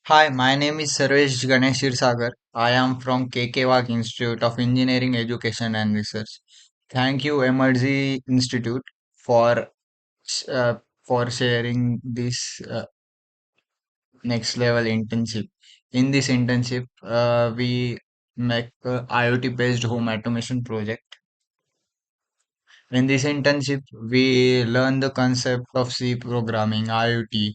Hi, my name is Sarvesh Ganesh Sagar. I am from KK Wag Institute of Engineering Education and Research. Thank you, emertxe Institute, for uh, for sharing this next level internship. In this internship, we make IoT based home automation project. In this internship, we learn the concept of C programming, IoT,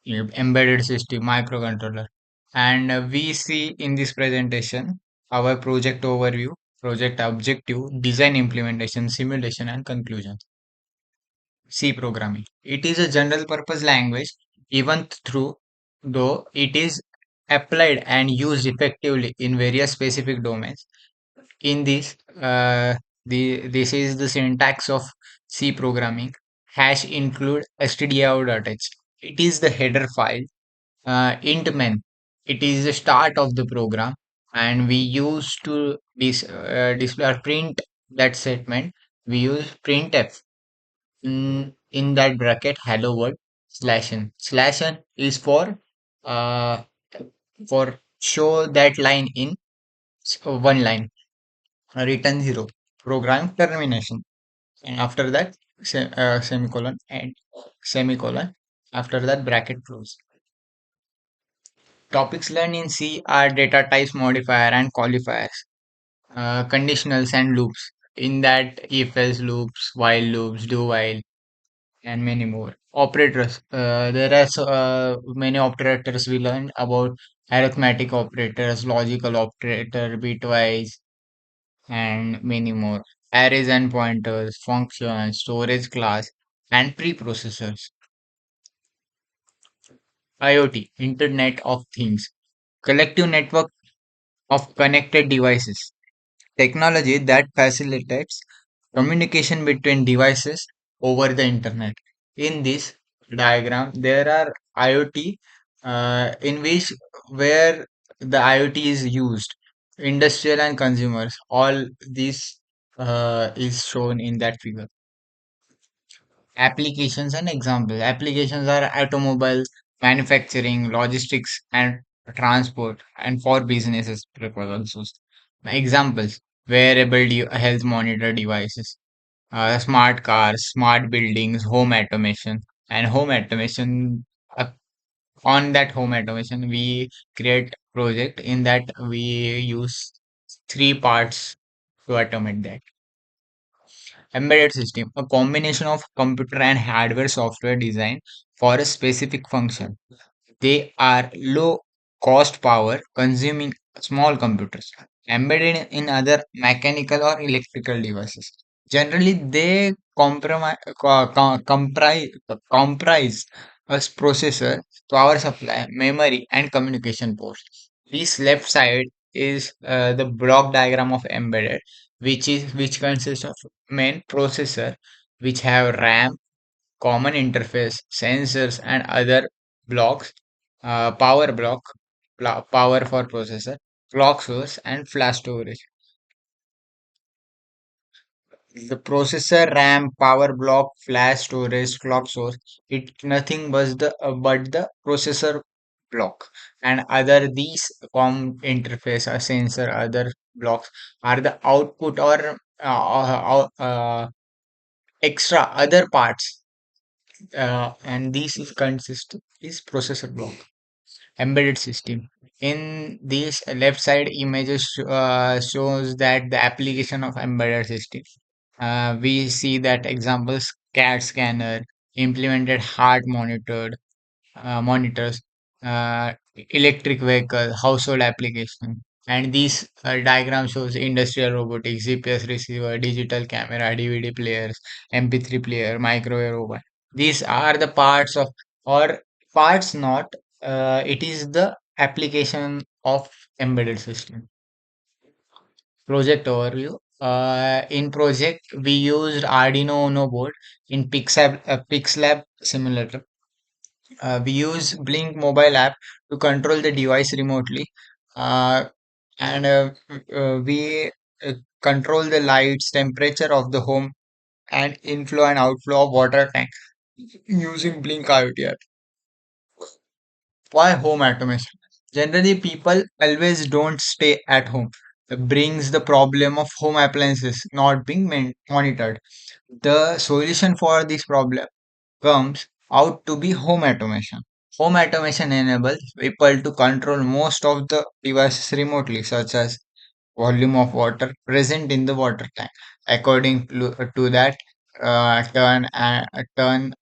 embedded system, microcontroller. And we see in this presentation our project overview, project objective, design implementation, simulation, and conclusion. C programming. It is a general purpose language, even through though it is applied and used effectively in various specific domains. In this, this is the syntax of C programming. Hash include stdio.h. It is the header file. Int main, it is the start of the program, and we use to display or print that statement. We use printf in that bracket hello world slash n is uh, for show that line in one line, return zero, program termination, and after that semicolon and semicolon, after that bracket close. Topics learned in C are data types, modifier, and qualifiers, conditionals and loops. In that, if else loops, while loops, do while, and many more. Operators. There are many operators we learned about: arithmetic operators, logical operator, bitwise, and many more. Arrays and pointers, functions, storage class, and preprocessors. IoT, Internet of Things, collective network of connected devices. Technology that facilitates communication between devices over the internet. In this diagram, there are IoT in which where the IoT is used, industrial and consumers. All this is shown in that figure. Applications and examples. Applications are automobiles, manufacturing, logistics, and transport, and for businesses purpose also. Examples: wearable health monitor devices, smart cars, smart buildings, home automation, and home automation. Uh, on that home automation, we create project in that we use three parts to automate that. Embedded system, a combination of computer and hardware software designed for a specific function. They are low cost power consuming small computers embedded in other mechanical or electrical devices. Generally, they comprise a processor, power supply, memory, and communication ports. This left side is the block diagram of embedded, which consists of main processor, which have RAM, common interface, sensors, and other blocks, power block, power for processor, clock source, and flash storage. The processor, RAM, power block, flash storage, clock source, it nothing but the processor block, and other these interface or sensor other blocks are the output or extra other parts, and these is consist is processor block. Embedded system. In this left side images shows that the application of embedded system. We see that examples: CAD scanner, implemented heart monitors, electric vehicle, household application. And this diagram shows industrial robotics, GPS receiver, digital camera, DVD players, MP3 player, microwave oven. These are the parts of, or parts not, it is the application of embedded system. Project overview. In project, we used Arduino Uno board in Pixlab simulator. We use Blink mobile app to control the device remotely, uh, and we control the lights, temperature of the home, and inflow and outflow of water tank using Blink IoT app. Why home automation? Generally, people always don't stay at home. It brings the problem of home appliances not being monitored. The solution for this problem comes out to be home automation. Home automation enables people to control most of the devices remotely, such as volume of water present in the water tank. According to that, turn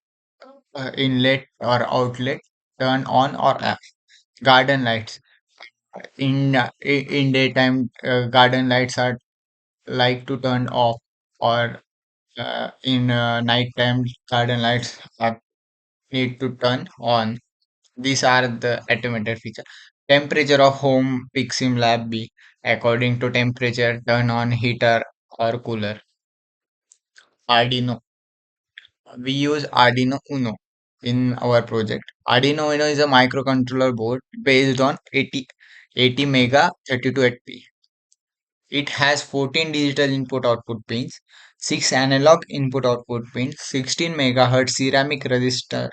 inlet or outlet, turn on or off. Garden lights. In daytime, garden lights are like to turn off, or in nighttime, garden lights are need to turn on. These are the automated feature. Temperature of home Pixim Lab B. According to temperature, turn on heater or cooler. Arduino. We use Arduino Uno in our project. Arduino Uno is a microcontroller board based on 80 mega 32 8p. It has 14 digital input output pins, 6 analog input output pins, 16 megahertz ceramic resistor,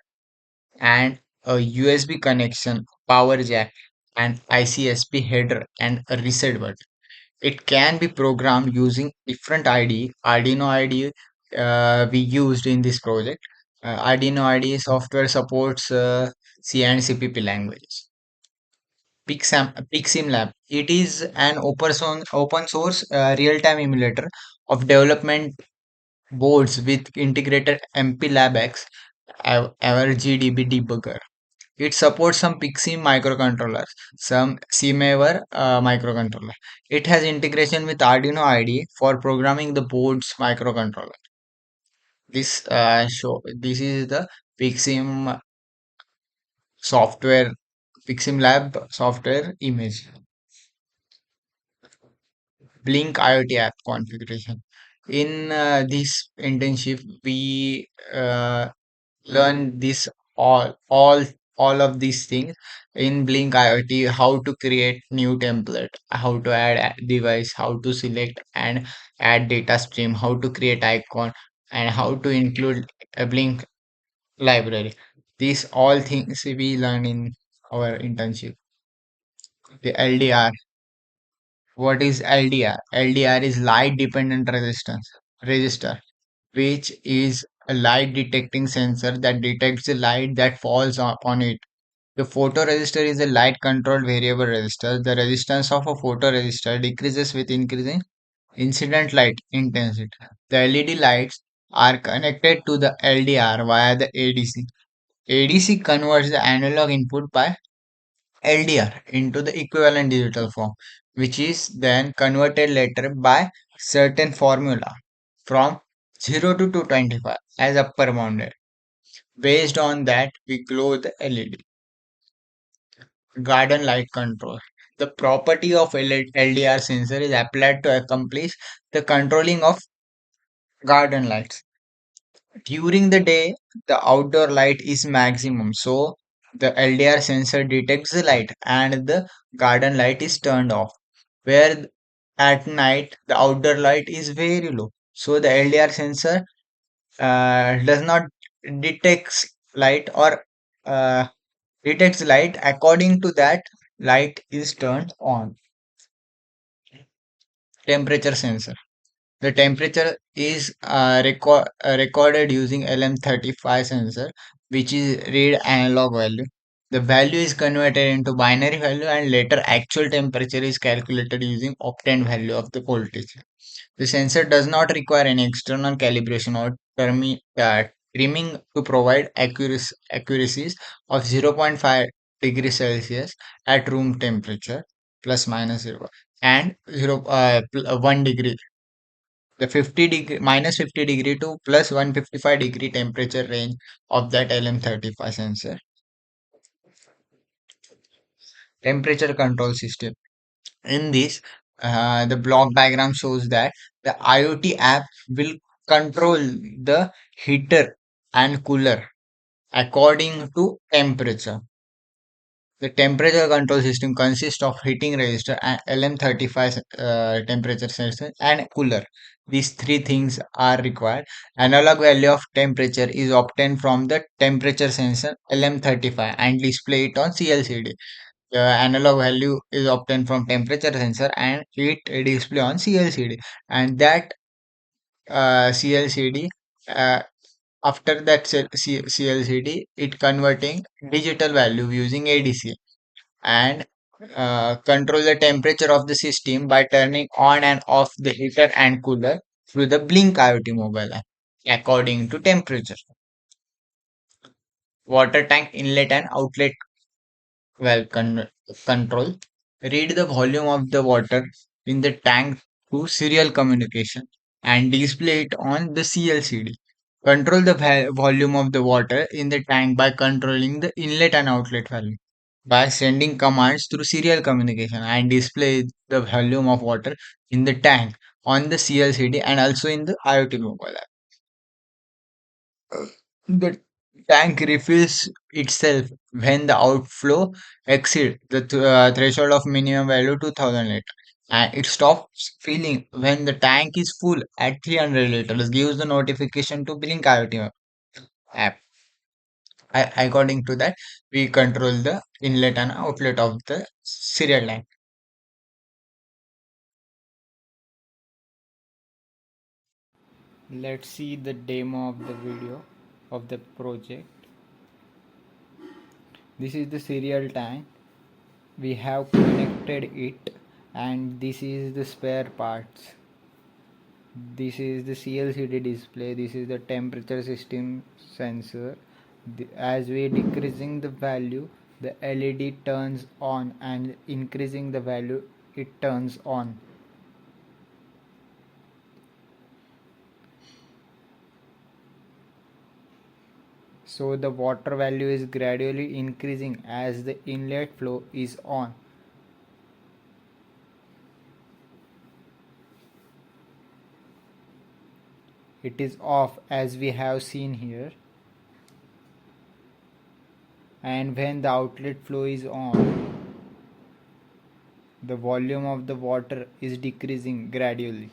and a USB connection, power jack, and ICSP header and a reset button. It can be programmed using different IDE. Arduino IDE we used in this project. Arduino IDE software supports C and CPP language. Pixim Lab. It is an open source real-time emulator of development boards with integrated MPLAB X, our GDB debugger. It supports some Pixie microcontrollers, some CMaver microcontroller. It has integration with Arduino IDE for programming the board's microcontroller. This is the Pixim software, Pixim Lab software image. Blink IoT app configuration. In this internship, we learn this all of these things in Blink IoT. How to create new template, how to add a device, how to select and add data stream, how to create icon, and how to include a Blink library. These all things we learn in our internship. The LDR. What is LDR? LDR is light dependent resistance register, which is a light detecting sensor that detects the light that falls on it. The photoresistor is a light controlled variable resistor. The resistance of a photoresistor decreases with increasing incident light intensity. The LED lights are connected to the LDR via the ADC. ADC converts the analog input by LDR into the equivalent digital form, which is then converted later by certain formula from 0 to 225 as upper bounded. Based on that, we glow the LED. Garden light control. The property of LDR sensor is applied to accomplish the controlling of garden lights. During the day, the outdoor light is maximum, so the LDR sensor detects the light and the garden light is turned off. Where at night the outdoor light is very low, so the LDR sensor does not detects light or uh, detects light. According to that, light is turned on. Temperature sensor. The temperature is recorded using LM35 sensor, which is read analog value. The value is converted into binary value, and later actual temperature is calculated using obtained value of the voltage. The sensor does not require any external calibration or trimming to provide accuracies of zero point 0.5 degrees Celsius at room temperature plus minus 0 and 1 degree, the 50 degree to plus 155 degree temperature range of that LM35 sensor. Temperature control system. In this, the block diagram shows that the IoT app will control the heater and cooler according to temperature. The temperature control system consists of heating register and LM35 temperature sensor and cooler. These three things are required. Analog value of temperature is obtained from the temperature sensor LM35 and display it on CLCD. The analog value is obtained from temperature sensor and it display on CLCD. And that CLCD, uh, after that CLCD, it converting digital value using ADC and control the temperature of the system by turning on and off the heater and cooler through the Blink IoT mobile app according to temperature. Water tank inlet and outlet valve control. Read the volume of the water in the tank through serial communication and display it on the CLCD. Control the volume of the water in the tank by controlling the inlet and outlet valve by sending commands through serial communication and display the volume of water in the tank on the CLCD and also in the IoT mobile app. The tank refills itself when the outflow exceeds the threshold of minimum value 2000 liters. And it stops filling when the tank is full at 300 liters. Gives the notification to Blink IoT app. According to that, we control the inlet and outlet of the serial tank. Let's see the demo of the video of the project. This is the serial tank. We have connected it, and this is the spare parts. This is the CLCD display. This is the temperature system sensor. As we decreasing the value, the LED turns on, and increasing the value, it turns on. So the water value is gradually increasing as the inlet flow is on. It is off as we have seen here, and when the outlet flow is on, the volume of the water is decreasing gradually.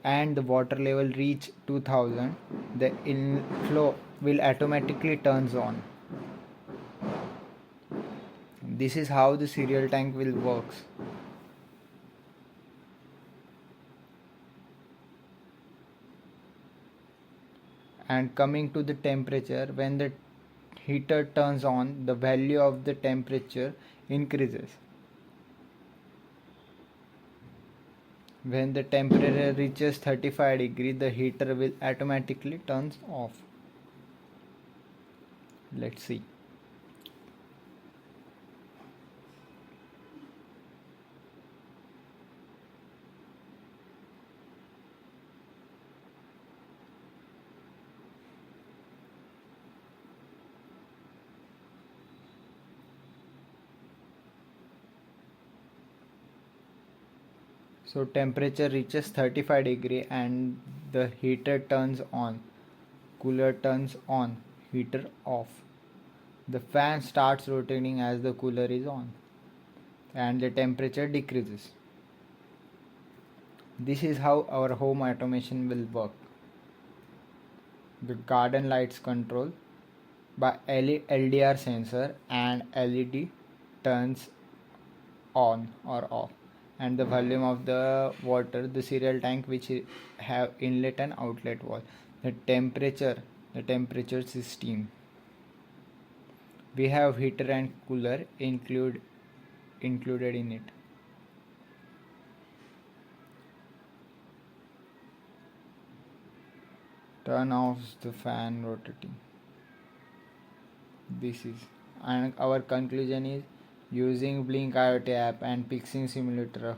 And the water level reach 2000, the inflow will automatically turns on. This is how the serial tank will works. And coming to the temperature, when the heater turns on, the value of the temperature increases. When the temperature reaches 35 degree, the heater will automatically turns off. Let's see. So temperature reaches 35 degree and the heater turns on, cooler turns on, heater off. The fan starts rotating as the cooler is on and the temperature decreases. This is how our home automation will work. The garden lights control by LDR sensor and LED turns on or off, and the volume of the water, the cereal tank which have inlet and outlet wall, the temperature system. We have heater and cooler included in it. Turn off the fan rotating. This is, and our conclusion is using Blink IoT app and Pixing Simulator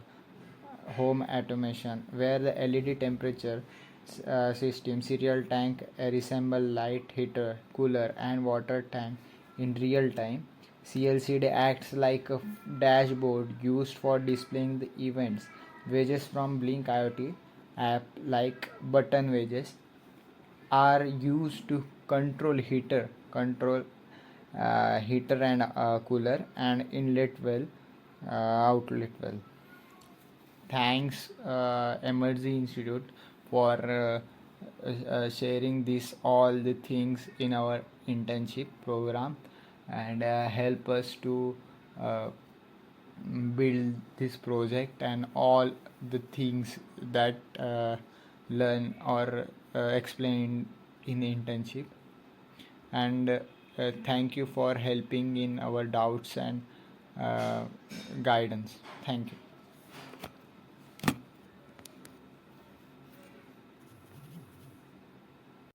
home automation where the LED temperature system, serial tank resemble light heater, cooler and water tank in real time. CLCD acts like a dashboard used for displaying the events. Wedges from Blink IoT app like button wedges are used to control heater control heater and cooler, and inlet well, outlet well. Thanks, emertxe institute, for sharing this all the things in our internship program, and help us to uh, build this project and all the things that learn or explained in internship. And thank you for helping in our doubts and uh, guidance. Thank you.